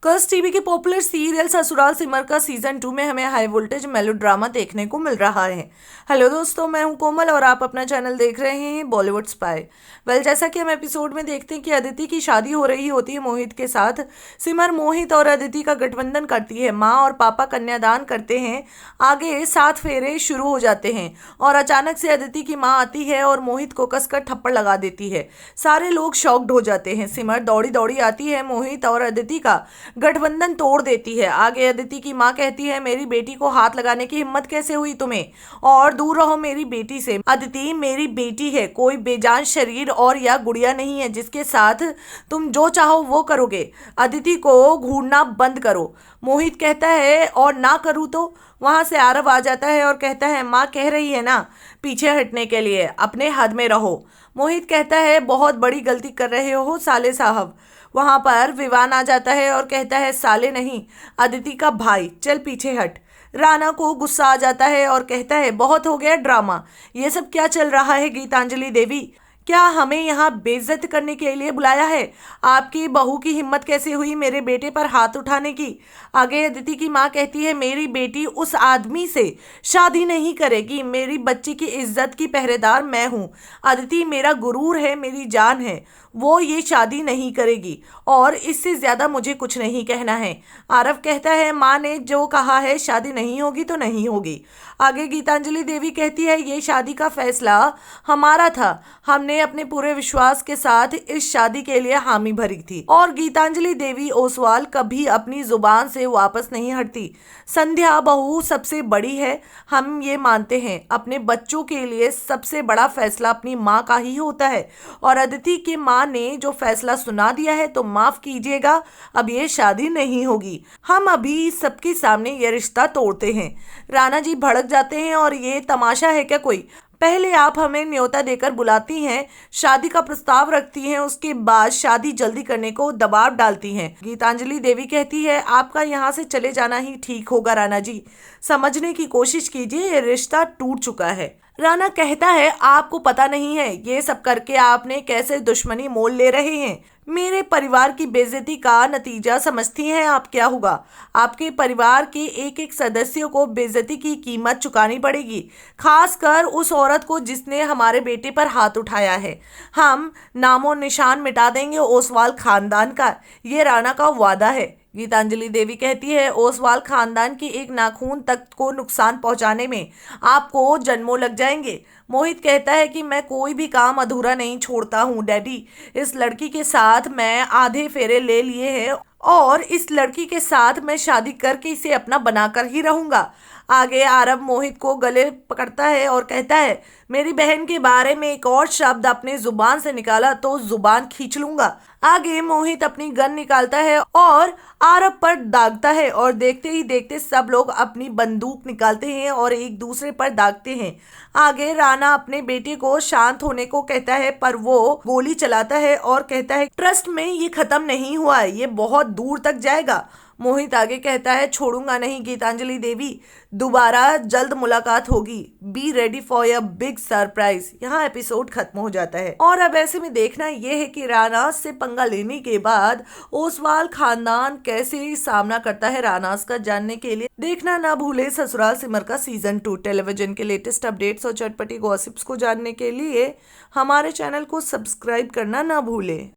कर्स TV के popular serial Sasural Simar का season 2 में हमें हाई वोल्टेज मेलोड्रामा देखने को मिल रहा है। हेलो दोस्तों, मैं हूं कोमल और आप अपना चैनल देख रहे हैं बॉलीवुड स्पाई। जैसा कि हम एपिसोड में देखते हैं कि अदिति की शादी हो रही होती है मोहित के साथ। सिमर मोहित और अदिति का गठबंधन करती है, माँ और पापा कन्यादान करते हैं, आगे 7 फेरे शुरू हो जाते हैं और अचानक से अदिति की माँ आती है और मोहित को कसकर थप्पड़ लगा देती है। सारे लोग शॉक्ड हो जाते हैं। सिमर दौड़ी दौड़ी आती है, मोहित और अदिति का गठबंधन तोड़ देती है। आगे अदिति की माँ कहती है, मेरी बेटी को हाथ लगाने की हिम्मत कैसे हुई तुम्हें, और दूर रहो मेरी बेटी से। अदिति मेरी बेटी है, कोई बेजान शरीर और या गुड़िया नहीं है जिसके साथ तुम जो चाहो वो करोगे। अदिति को घूरना बंद करो। मोहित कहता है, और ना करूँ तो? वहां से आरव आ जाता है और कहता है, माँ कह रही है ना पीछे हटने के लिए, अपने हद में रहो। मोहित कहता है, बहुत बड़ी गलती कर रहे हो साले साहब। वहां पर विवान आ जाता है और कहता है, साले नहीं, अदिति का भाई, चल पीछे हट। राना को गुस्सा आ जाता है और कहता है, बहुत हो गया ड्रामा, ये सब क्या चल रहा है गीतांजलि देवी? क्या हमें यहाँ बेइज्जत करने के लिए बुलाया है? आपकी बहू की हिम्मत कैसे हुई मेरे बेटे पर हाथ उठाने की? आगे अदिति की माँ कहती है, मेरी बेटी उस आदमी से शादी नहीं करेगी, मेरी बच्ची की इज्जत की पहरेदार मैं हूँ। अदिति मेरा गुरूर है, मेरी जान है, वो ये शादी नहीं करेगी और इससे ज्यादा मुझे कुछ नहीं कहना है। आरव कहता है, माँ ने जो कहा है शादी नहीं होगी तो नहीं होगी। आगे गीतांजलि देवी कहती है, ये शादी का फैसला हमारा था, हमने अपने पूरे विश्वास के साथ इस शादी के लिए हामी भरी थी और गीतांजलि देवी ओसवाल कभी अपनी जुबान से वापस नहीं हटती। संध्या बहू सबसे बड़ी है, हम ये मानते हैं। अपने बच्चों के लिए सबसे बड़ा फैसला अपनी माँ का ही होता है और अदिति की माँ ने जो फैसला सुना दिया है तो माफ कीजिएगा, अब ये शादी नहीं होगी। हम अभी सबके सामने ये रिश्ता तोड़ते हैं। राणा जी भड़क जाते हैं और ये तमाशा है क्या कोई? पहले आप हमें न्योता देकर बुलाती हैं, शादी का प्रस्ताव रखती हैं, उसके बाद शादी जल्दी करने को दबाव डालती हैं। गीतांजलि देवी कहती है, आपका यहाँ से चले जाना ही ठीक होगा राणा जी, समझने की कोशिश कीजिए, ये रिश्ता टूट चुका है। राणा कहता है, आपको पता नहीं है ये सब करके आपने कैसे दुश्मनी मोल ले रहे हैं। मेरे परिवार की बेइज्जती का नतीजा समझती हैं आप क्या होगा? आपके परिवार के एक एक सदस्य को बेइज्जती की कीमत चुकानी पड़ेगी, खासकर उस औरत को जिसने हमारे बेटे पर हाथ उठाया है। हम नामो निशान मिटा देंगे ओसवाल खानदान का, ये राणा का वादा है। गीतांजलि देवी कहती है, ओसवाल खानदान की एक नाखून तक को नुकसान पहुंचाने में आपको जन्मों लग जाएंगे। मोहित कहता है कि मैं कोई भी काम अधूरा नहीं छोड़ता हूँ डैडी, इस लड़की के साथ मैं आधे फेरे ले लिए हैं और इस लड़की के साथ मैं शादी करके इसे अपना बनाकर ही रहूंगा। आगे आरव मोहित को गले पकड़ता है और कहता है, मेरी बहन के बारे में एक और शब्द अपने जुबान से निकाला तो जुबान खींच लूंगा। आगे मोहित अपनी गन निकालता है और आरव पर दागता है और देखते ही देखते सब लोग अपनी बंदूक निकालते हैं और एक दूसरे पर दागते हैं। आगे राणा अपने बेटे को शांत होने को कहता है पर वो गोली चलाता है और कहता है, ट्रस्ट में ये खत्म नहीं हुआ है, ये बहुत दूर तक जाएगा। मोहित आगे कहता है, छोड़ूंगा नहीं गीतांजलि देवी, दोबारा जल्द मुलाकात होगी, be ready for a big surprise. यहाँ एपिसोड खत्म हो जाता है और अब ऐसे में देखना यह है कि राणा से पंगा लेने के बाद ओसवाल खानदान कैसे सामना करता है रानास का। जानने के लिए देखना ना भूले ससुराल सिमर का सीजन 2। टेलीविजन के लेटेस्ट अपडेट्स और चटपटी गॉसिप्स को जानने के लिए हमारे चैनल को सब्सक्राइब करना ना भूले।